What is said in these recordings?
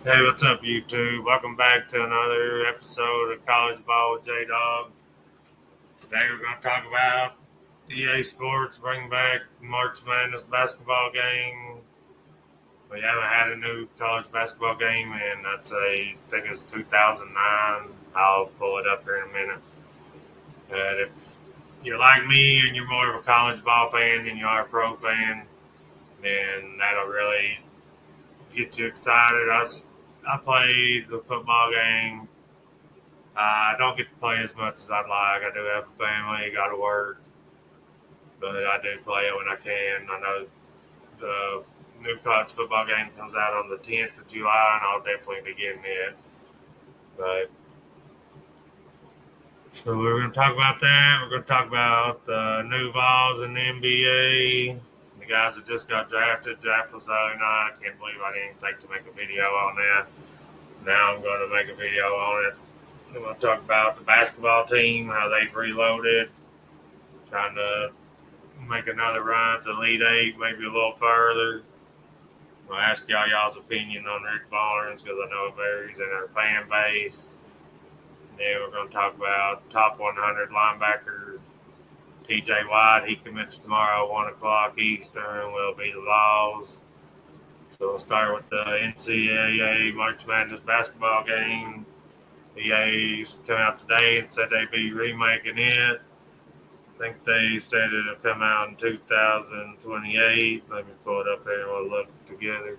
Hey, what's up, YouTube? Welcome back to another episode of College Ball with J Dog. Today we're going to talk about EA Sports bringing back March Madness basketball game. We haven't had a new college basketball game in, I think it's 2009. I'll pull it up here in a minute. But if you're like me and you're more of a college ball fan than you are a pro fan, then that'll really get you excited. I played the football game. I don't get to play as much as I'd like. I do have a family, got to work, but I do play it when I can. I know the new college football game comes out on the 10th of July, and I'll definitely be getting it. But so we're going to talk about that. We're going to talk about the new vols in the NBA. The guys that just got drafted. Draft was the other night. I can't believe I didn't think to make a video on that. Now I'm going to make a video on it. I'm going to talk about the basketball team, how they've reloaded, trying to make another run to Elite Eight, maybe a little further. I'll ask y'all's opinion on Rick Barnes because I know it varies in our fan base. Then we're going to talk about top 100 linebacker TJ Watt. He commits tomorrow, 1 o'clock Eastern. Will be the Vols. So we'll start with the NCAA March Madness basketball game. EA's come out today and said they'd be remaking it. I think they said it'll come out in 2028. Let me pull it up here and we'll look together.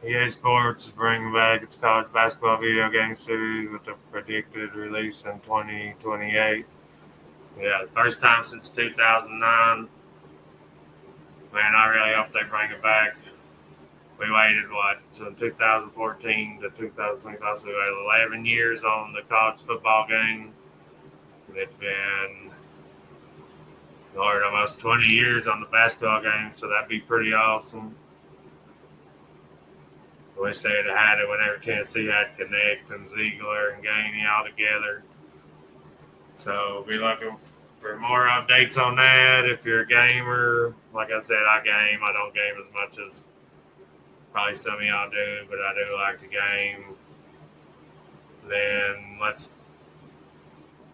EA Sports is bringing back its college basketball video game series with a predicted release in 2028. Yeah, the first time since 2009. Man, I really hope they bring it back. We waited, from 2014 to 2025, so we had 11 years on the college football game. It's been almost 20 years on the basketball game, so that'd be pretty awesome. I wish they had had it whenever Tennessee had Connect and Ziegler and Gainey all together. So we'll be looking for more updates on that. If you're a gamer, like I said, I game. I don't game as much as probably some of y'all do, but I do like the game. Then let's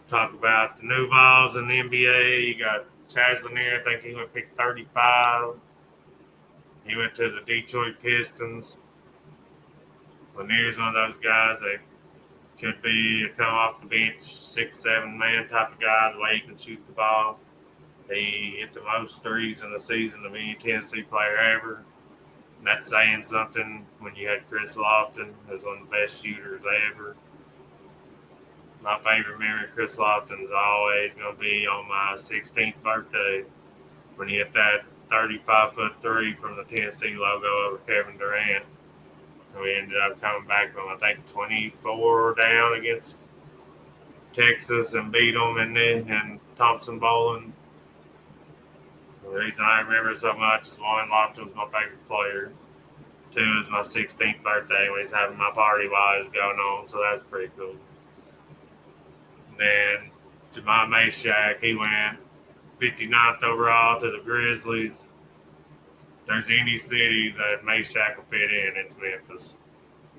talk about the new balls in the NBA. You got Chaz Lanier, I think he went pick 35. He went to the Detroit Pistons. Lanier's one of those guys that could be come off the bench, 6-7 man type of guy, the way he can shoot the ball. He hit the most threes in the season of any Tennessee player ever. And that's saying something when you had Chris Lofton as one of the best shooters ever. My favorite memory of Chris Lofton is always going to be on my 16th birthday when he hit that 35-foot three from the Tennessee logo over Kevin Durant. And we ended up coming back from, I think, 24 down against Texas and beat them in Thompson Bowling. The reason I remember it so much is one, Lofton was my favorite player. Two is my 16th birthday when he's having my party while it was going on, so that's pretty cool. And then Jemai Meshack, he went 59th overall to the Grizzlies. If there's any city that Meshack will fit in, it's Memphis.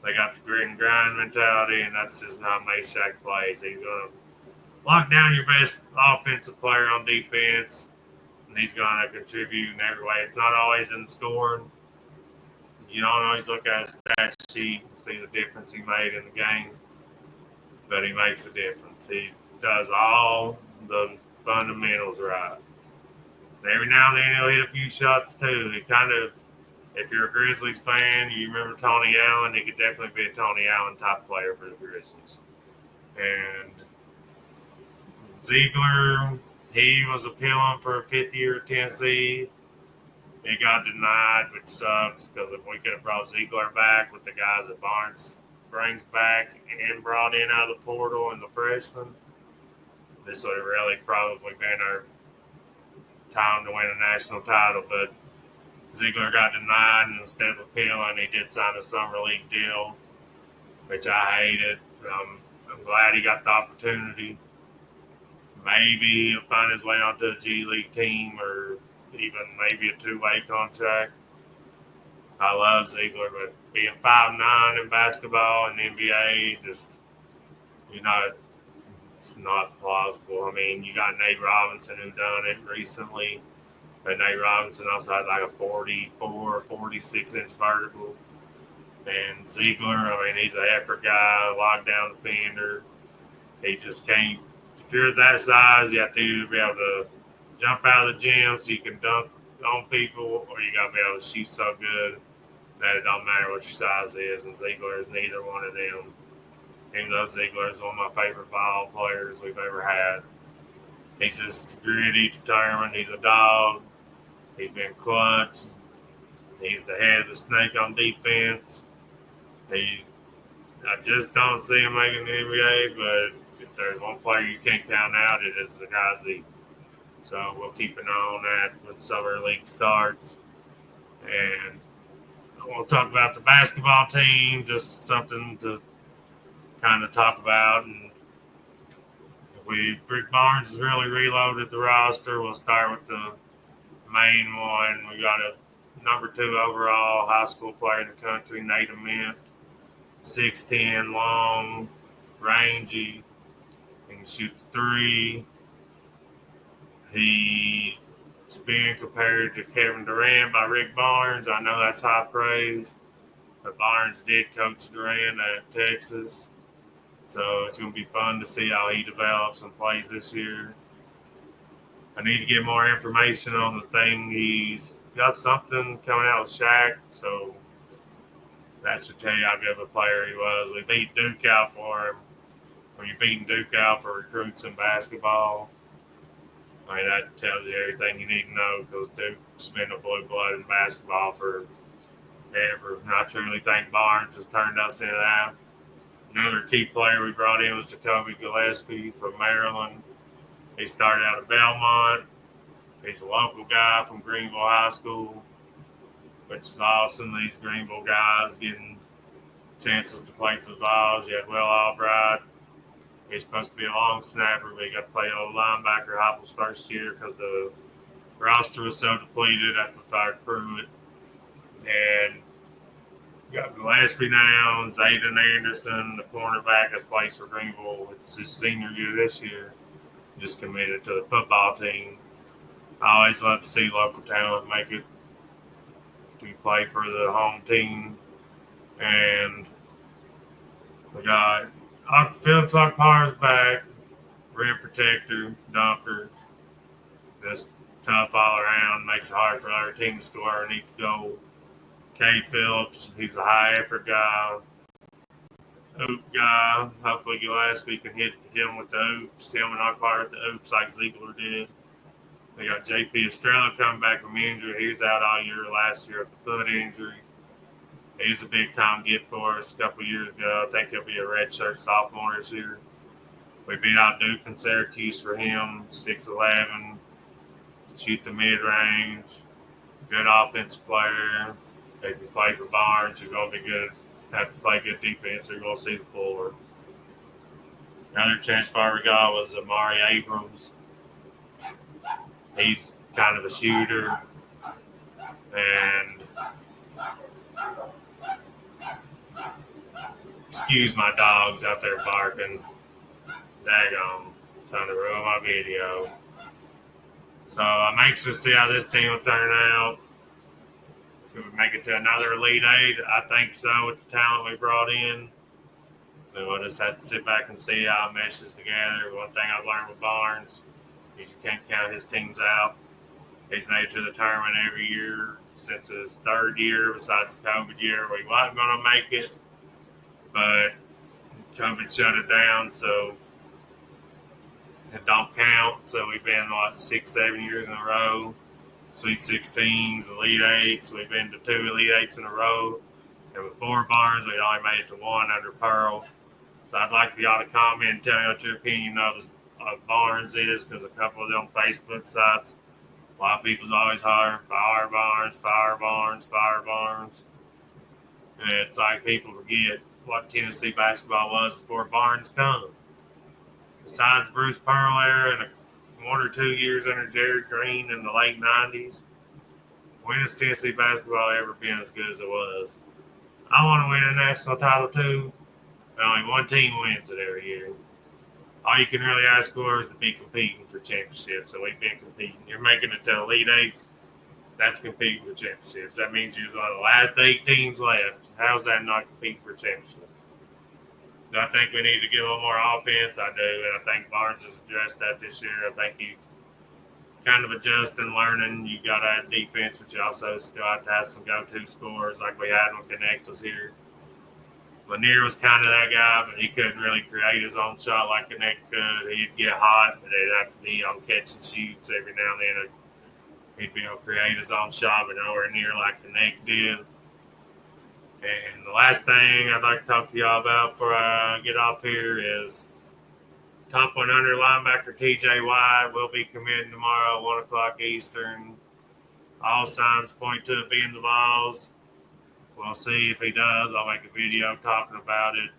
They got the grit and grind mentality, and that's just how Meshack plays. He's going to lock down your best offensive player on defense, and he's going to contribute in every way. It's not always in scoring. You don't always look at his stat sheet and see the difference he made in the game, but he makes a difference. He does all the fundamentals right. And every now and then he'll hit a few shots too. He kind of, if you're a Grizzlies fan, you remember Tony Allen, he could definitely be a Tony Allen type player for the Grizzlies. And Ziegler, he was appealing for a fifth year at Tennessee. He got denied, which sucks because if we could have brought Ziegler back with the guys that Barnes brings back and brought in out of the portal and the freshmen, this would have really probably been our time to win a national title. But Ziegler got denied, and instead of appealing, he did sign a summer league deal, which I hated. I'm glad he got the opportunity. Maybe he'll find his way onto a G League team or even maybe a two-way contract. I love Ziegler, but being 5'9" in basketball and NBA, just, you know, it's not plausible. I mean, you got Nate Robinson who done it recently, but Nate Robinson also had like a 44, 46-inch vertical. And Ziegler, I mean, he's an effort guy, lockdown defender. He just can't. If you're that size, you have to either be able to jump out of the gym so you can dunk on people, or you got to be able to shoot so good that it don't matter what your size is. And Ziegler is neither one of them. Even though Ziegler is one of my favorite ball players we've ever had. He's just gritty, determined. He's a dog. He's been clutch. He's the head of the snake on defense. I just don't see him making the NBA, but if there's one player you can't count out, it is Zagazi. So we'll keep an eye on that when summer league starts. And we'll talk about the basketball team, just something to kind of talk about. And Rick Barnes has really reloaded the roster. We'll start with the main one. We got a number 2 overall high school player in the country, Nate Ament. 6'10", long, rangy. He can shoot the 3. He's being compared to Kevin Durant by Rick Barnes. I know that's high praise, but Barnes did coach Durant at Texas. So it's going to be fun to see how he develops and plays this year. I need to get more information on the thing. He's got something coming out with Shaq, so that should tell you how good of a player he was. We beat Duke out for him. When you're beating Duke out for recruits in basketball, I mean, that tells you everything you need to know because Duke's been a blue blood in basketball forever. And I truly think Barnes has turned us into that. Another key player we brought in was Jacoby Gillespie from Maryland. He started out at Belmont. He's a local guy from Greenville High School, which is awesome. These Greenville guys getting chances to play for the Vols. You had Will Albright. He's supposed to be a long snapper, but he got to play old linebacker Hopple's first year because the roster was so depleted after the fired Pruitt. And you got Gillespie now, and Zayden Anderson, the cornerback that plays for Greenville. It's his senior year this year. Just committed to the football team. I always love to see local talent make it to play for the home team. And we got Phillips Akpar's back, rim protector, dunker. Just tough all around, makes it hard for our team to score underneath the goal. Cade Phillips, he's a high effort guy. Oop guy. Hopefully Gillespie can hit him with the oops. Him and Akbar with the oops like Ziegler did. They got JP Estrella coming back from injury. He was out all year last year with the foot injury. He's a big-time get for us a couple of years ago. I think he'll be a redshirt sophomore this year. We beat out Duke and Syracuse for him, 6'11", shoot the mid-range, good offensive player. If you play for Barnes, you're going to be good. Have to play good defense. You're going to see the floor. Another transfer we got was Amari Abrams. He's kind of a shooter. And excuse my dogs out there barking. Daggone. Trying to ruin my video. So I'm anxious to see how this team will turn out. Could we make it to another Elite Eight? I think so with the talent we brought in. So we'll just have to sit back and see how it meshes together. One thing I've learned with Barnes is you can't count his teams out. He's made it to the tournament every year since his 3rd year, besides the COVID year where he wasn't going to make it. But COVID shut it down, so it don't count. So we've been, 6-7 years in a row. Sweet 16s, Elite Eights. We've been to 2 Elite Eights in a row. And before Barnes, we only made it to 1 under Pearl. So I'd like for y'all to comment and tell me what your opinion of Barnes is, because a couple of them Facebook sites, a lot of people's always hollering, fire Barnes, fire Barnes, fire Barnes. And it's like people forget what Tennessee basketball was before Barnes come. Besides Bruce Pearl era and 1 or 2 years under Jared Green in the late 90s, When has Tennessee basketball ever been as good as it was? I want to win a national title too, but only one team wins it every year. All you can really ask for is to be competing for championships, and we've been competing. You're making it to Elite Eight. That's competing for championships. That means you're one of the last 8 teams left. How's that not competing for championships? Do I think we need to get a little more offense? I do, and I think Barnes has addressed that this year. I think he's kind of adjusting, learning. You got to have defense, but you also still have to have some go-to scorers like we had when Connect was here. Lanier was kind of that guy, but he couldn't really create his own shot like Connect could. He'd get hot, but it'd have to be on catch and shoots every now and then. He'd be able to create his own shot, but nowhere near like Connect did. And the last thing I'd like to talk to y'all about before I get off here is top 100 linebacker TJ White will be committing tomorrow at 1 o'clock Eastern. All signs point to it being the Vols. We'll see if he does. I'll make a video talking about it.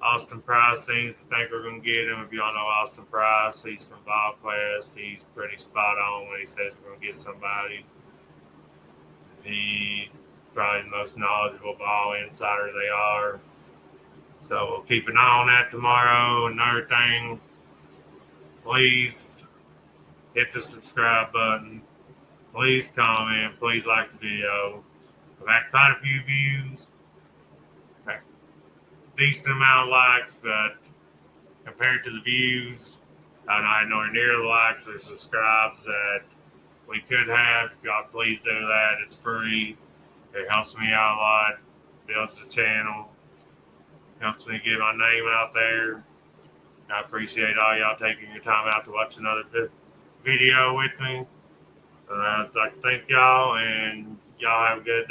Austin Price seems to think we're going to get him. If y'all know Austin Price, he's from VolQuest. He's pretty spot on when he says we're going to get somebody. He's probably the most knowledgeable ball insider they are. So we'll keep an eye on that tomorrow. Another thing, please hit the subscribe button. Please comment. Please like the video. I've had quite a few views. Decent amount of likes, but compared to the views, I'm not nowhere near the likes or subscribes that we could have. God, please do that. It's free. It helps me out a lot. Builds the channel. Helps me get my name out there. I appreciate all y'all taking your time out to watch another video with me. I'd like to thank y'all, and y'all have a good day.